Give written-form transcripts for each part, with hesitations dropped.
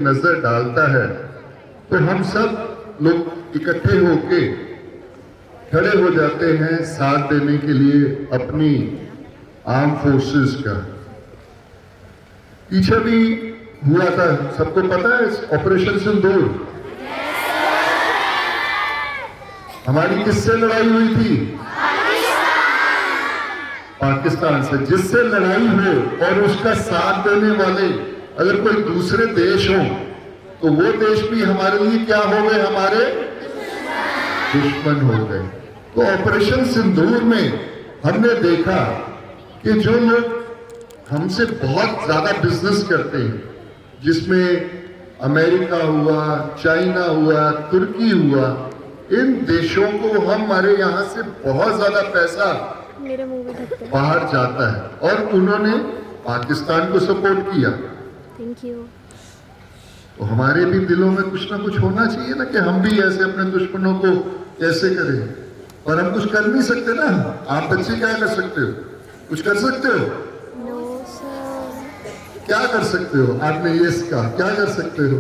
नजर डालता है तो हम सब लोग इकट्ठे होके खड़े हो जाते हैं साथ देने के लिए अपनी आर्म फोर्सेस का। पीछे भी हुआ था, सबको पता है ऑपरेशन सिंदूर। हमारी किससे लड़ाई हुई थी? पाकिस्तान से। जिससे लड़ाई हो और उसका साथ देने वाले अगर कोई दूसरे देश हो तो वो देश भी हमारे लिए क्या हो गए? हमारे दुश्मन हो गए। तो ऑपरेशन सिंदूर में हमने देखा कि जो लोग हमसे बहुत ज्यादा बिजनेस करते हैं, जिसमें अमेरिका हुआ, चाइना हुआ, तुर्की हुआ, इन देशों को हमारे यहाँ से बहुत ज्यादा पैसा बाहर जाता है और उन्होंने पाकिस्तान को सपोर्ट किया। Thank you. तो हमारे भी दिलों में कुछ ना कुछ होना चाहिए ना कि हम भी ऐसे अपने दुश्मनों को कैसे करें। पर हम कुछ कर नहीं सकते ना। आप बच्चे क्या कर सकते हो? कुछ कर सकते हो? No sir. क्या कर सकते हो? आपने ये कहा क्या कर सकते हो?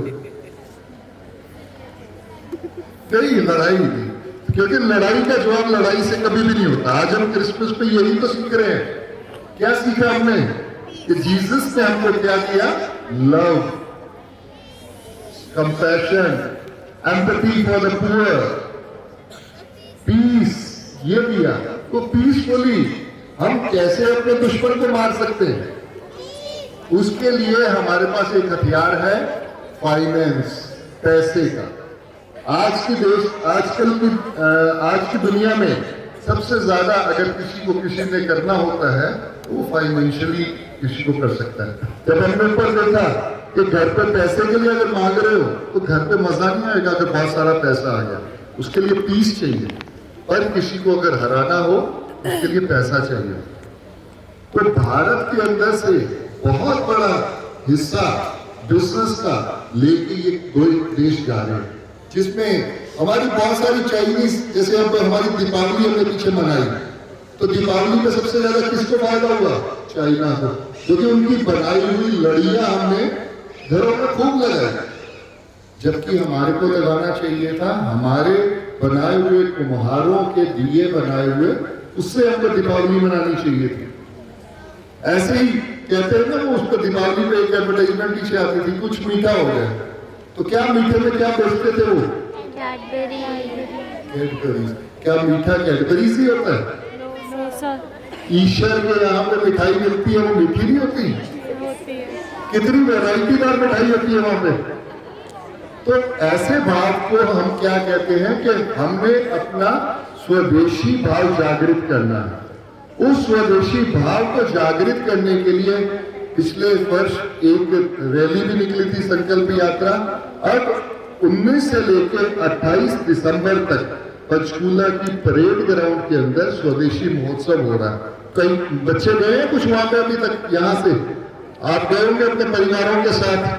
कई लड़ाई थी, क्योंकि लड़ाई का जवाब लड़ाई से कभी भी नहीं होता। आज हम क्रिसमस पे यही तो सीख रहे हैं। क्या सीखा हमने? कि जीसस ने हमको क्या किया? Love, compassion, empathy for the poor, peace, ये दिया। तो पीसफुली हम कैसे अपने दुश्मन को मार सकते हैं? उसके लिए हमारे पास एक हथियार है, फाइनेंस, पैसे का। आज की दुनिया में सबसे ज्यादा अगर किसी को किसी ने करना होता है तो वो फाइनेंशियली किसी को कर सकता है। जब हमने ऊपर देखा कि घर पे पैसे के लिए अगर मांग रहे हो तो घर पे मजा नहीं आएगा अगर बहुत सारा पैसा आ गया। उसके लिए पीस चाहिए। पर किसी को अगर हराना हो उसके लिए पैसा चाहिए। तो भारत के अंदर से बहुत बड़ा हिस्सा बिजनेस का लेके ये दो देश जा रहे हैं, जिसमें हमारी बहुत सारी चाइनीज, जैसे अब हमारी दीपावली हमने पीछे मनाई, तो दीपावली में सबसे ज्यादा किसको फायदा हुआ? चाइना को, क्योंकि उनकी बनाई हुई लड़ियां हमने घरों में खूब लगाई। जबकि हमारे को लगाना चाहिए था हमारे बनाए हुए कुम्हारों के दिए बनाए हुए, उससे हमको दीपावली मनानी चाहिए थी। ऐसे ही कहते हैं ना, वो उस पर दीपावली पे एक एडवर्टाइजमेंट पीछे आती थी, कुछ मीठा हो गया। तो क्या मीठे में क्या बेचते थे वो? कैडबरी। कैडबरीज। क्या मीठा कैडबरीज ही होता है? No sir. ईश्वर के यहाँ पे मिठाई मिलती है, वो मीठी नहीं होती? होती है। कितनी वैरायटीदार मिठाई होती है वहां पे। तो ऐसे भाव को हम क्या कहते हैं कि हमने अपना स्वदेशी भाव जागृत करना है। उस स्वदेशी भाव को जागृत करने के लिए पिछले वर्ष एक रैली भी निकली थी, संकल्प यात्रा। अब 19 से लेकर 28 दिसंबर तक पंचकूला की परेड ग्राउंड के अंदर स्वदेशी महोत्सव हो रहा है। कई बच्चे गए हैं कुछ वहां पे अभी तक? यहाँ से आप गए होंगे अपने परिवारों के साथ।